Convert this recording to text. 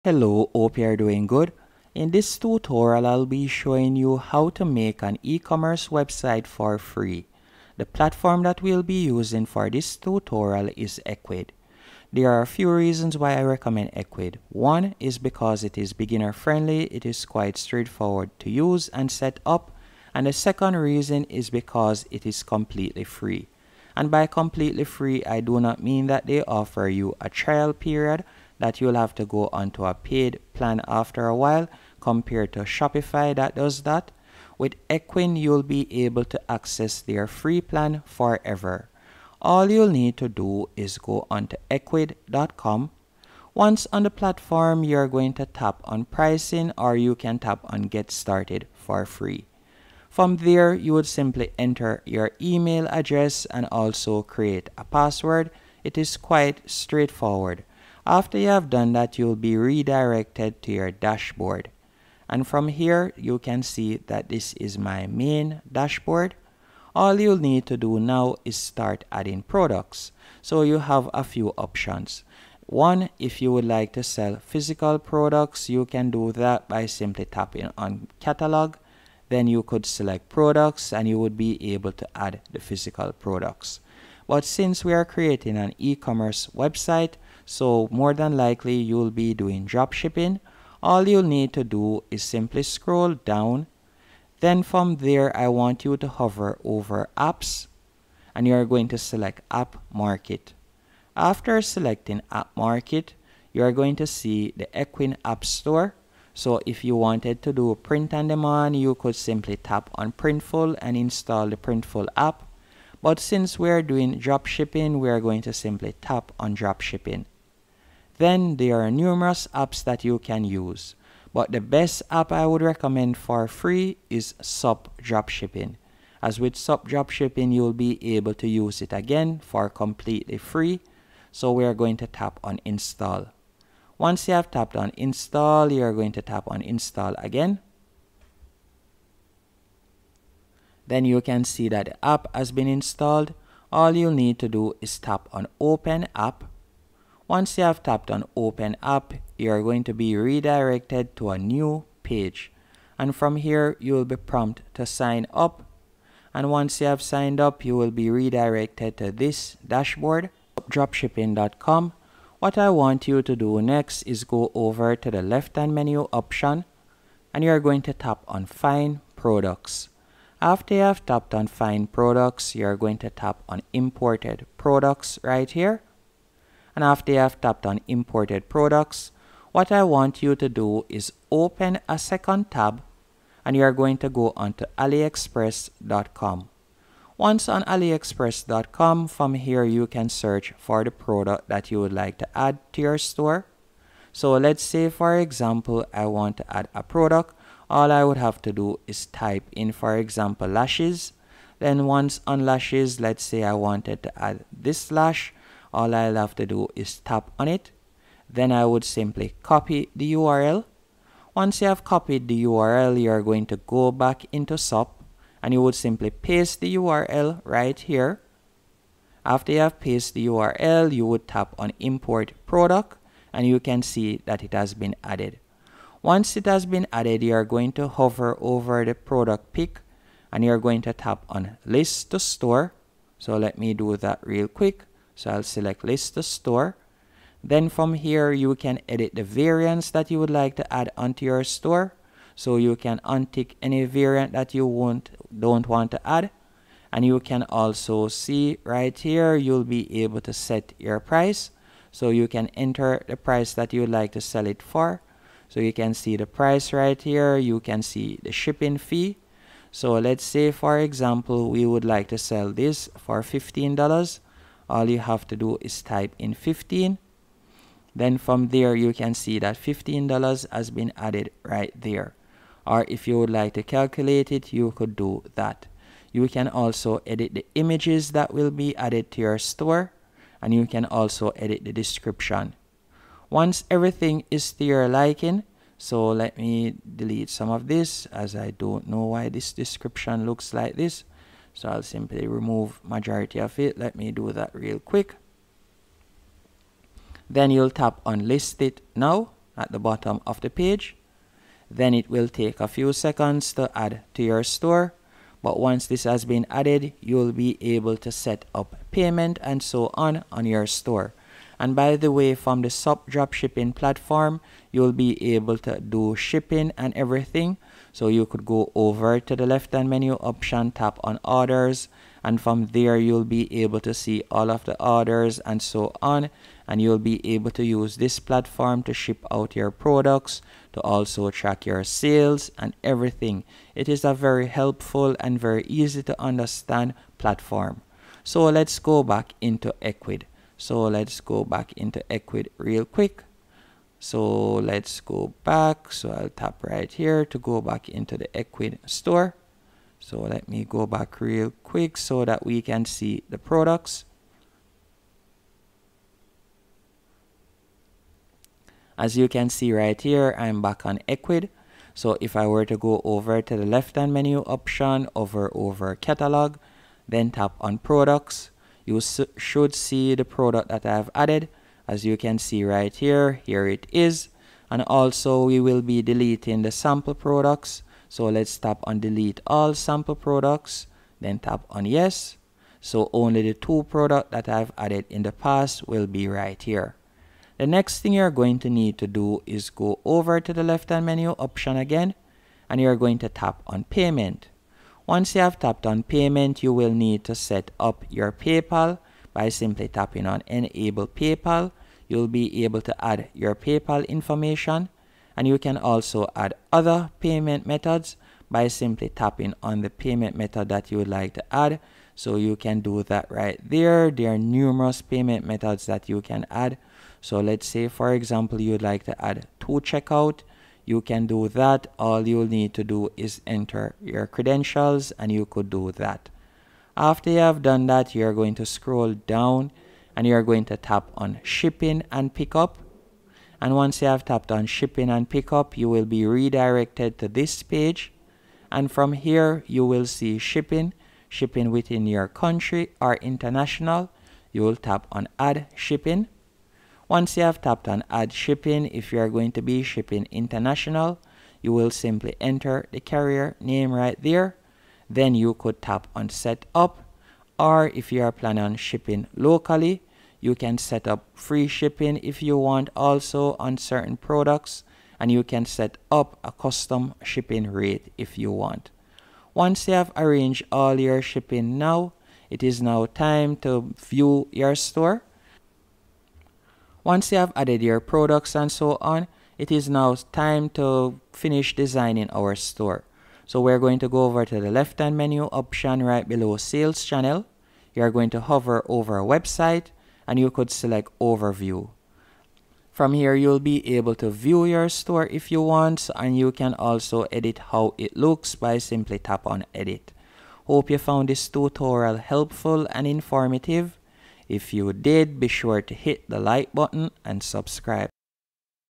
Hello, hope you are doing good. In this tutorial, I'll be showing you how to make an e-commerce website for free. The platform that we'll be using for this tutorial is Ecommerce. There are a few reasons why I recommend Ecommerce. One is because it is beginner friendly, it is quite straightforward to use and set up. And the second reason is because it is completely free. And by completely free, I do not mean that they offer you a trial period that you'll have to go onto a paid plan after a while compared to Shopify that does that. With Ecommerce, you'll be able to access their free plan forever. All you'll need to do is go onto ecommerce.com. Once on the platform, you're going to tap on pricing, or you can tap on get started for free. From there, you would simply enter your email address and also create a password. It is quite straightforward. After you have done that, you'll be redirected to your dashboard. And from here, you can see that this is my main dashboard. All you'll need to do now is start adding products. So you have a few options. One, if you would like to sell physical products, you can do that by simply tapping on catalog. Then you could select products and you would be able to add the physical products. But since we are creating an e-commerce website, so more than likely you'll be doing drop shipping, all you'll need to do is simply scroll down. Then from there, I want you to hover over apps and you're going to select app market. After selecting app market, you're going to see the Ecommerce app store. So if you wanted to do print on demand, you could simply tap on Printful and install the Printful app. But since we're doing drop shipping, we're going to simply tap on drop shipping. Then there are numerous apps that you can use. But the best app I would recommend for free is SUP Dropshipping. As with SUP Dropshipping, you'll be able to use it again for completely free. So we're going to tap on install. Once you have tapped on install, you're going to tap on install again. Then you can see that the app has been installed. All you'll need to do is tap on open app. Once you have tapped on open app, you're going to be redirected to a new page. And from here, you will be prompted to sign up. And once you have signed up, you will be redirected to this dashboard, dropshipping.com. What I want you to do next is go over to the left-hand menu option and you're going to tap on Find Products. After you have tapped on Find Products, you're going to tap on Imported Products right here. And after you have tapped on Imported Products, what I want you to do is open a second tab and you're going to go onto aliexpress.com. Once on aliexpress.com, from here you can search for the product that you would like to add to your store. So let's say, for example, I want to add a product. All I would have to do is type in, for example, lashes. Then once on lashes, let's say I wanted to add this lash. All I'll have to do is tap on it. Then I would simply copy the URL. Once you have copied the URL, you're going to go back into SUP. And you would simply paste the URL right here. After you have pasted the URL, you would tap on import product and you can see that it has been added. Once it has been added, you are going to hover over the product pick and you're going to tap on list to store. So let me do that real quick. So I'll select list to store. Then from here, you can edit the variants that you would like to add onto your store. So you can untick any variant that you don't want to add. And you can also see right here, you'll be able to set your price. So you can enter the price that you would like to sell it for. So you can see the price right here. You can see the shipping fee. So let's say, for example, we would like to sell this for $15. All you have to do is type in 15. Then from there, you can see that $15 has been added right there. Or if you would like to calculate it, you could do that. You can also edit the images that will be added to your store. And you can also edit the description. Once everything is to your liking, so let me delete some of this as I don't know why this description looks like this. So I'll simply remove majority of it. Let me do that real quick. Then you'll tap on list it now at the bottom of the page. Then it will take a few seconds to add to your store. But once this has been added, you'll be able to set up payment and so on your store. And by the way, from the SUP dropshipping platform, you'll be able to do shipping and everything. So you could go over to the left-hand menu option, tap on orders, and from there you'll be able to see all of the orders and so on. And you'll be able to use this platform to ship out your products, to also track your sales and everything. It is a very helpful and very easy to understand platform. So let's go back into Ecwid. So let's go back into Ecwid real quick. So let's go back. So I'll tap right here to go back into the Ecwid store. So let me go back real quick so that we can see the products. As you can see right here, I'm back on Ecwid. So if I were to go over to the left-hand menu option, over catalog, then tap on products, you should see the product that I have added. As you can see right here, here it is. And also we will be deleting the sample products. So let's tap on delete all sample products, then tap on yes. So only the 2 products that I've added in the past will be right here. The next thing you're going to need to do is go over to the left-hand menu option again, and you're going to tap on payment. Once you have tapped on payment, you will need to set up your PayPal by simply tapping on enable PayPal. You'll be able to add your PayPal information, and you can also add other payment methods by simply tapping on the payment method that you would like to add. So you can do that right there. There are numerous payment methods that you can add. So let's say, for example, you'd like to add to checkout. You can do that. All you'll need to do is enter your credentials and you could do that. After you have done that, you're going to scroll down and you're going to tap on shipping and pickup. And once you have tapped on shipping and pickup, you will be redirected to this page. And from here, you will see shipping within your country or international. You will tap on add shipping. Once you have tapped on add shipping, if you are going to be shipping international, you will simply enter the carrier name right there. Then you could tap on set up, or if you are planning on shipping locally, you can set up free shipping if you want also on certain products, and you can set up a custom shipping rate if you want. Once you have arranged all your shipping now, it is now time to view your store. Once you have added your products and so on, it is now time to finish designing our store. So we're going to go over to the left-hand menu option right below sales channel. You're going to hover over a website and you could select overview. From here, you'll be able to view your store if you want, and you can also edit how it looks by simply tap on edit. Hope you found this tutorial helpful and informative. If you did, be sure to hit the like button and subscribe.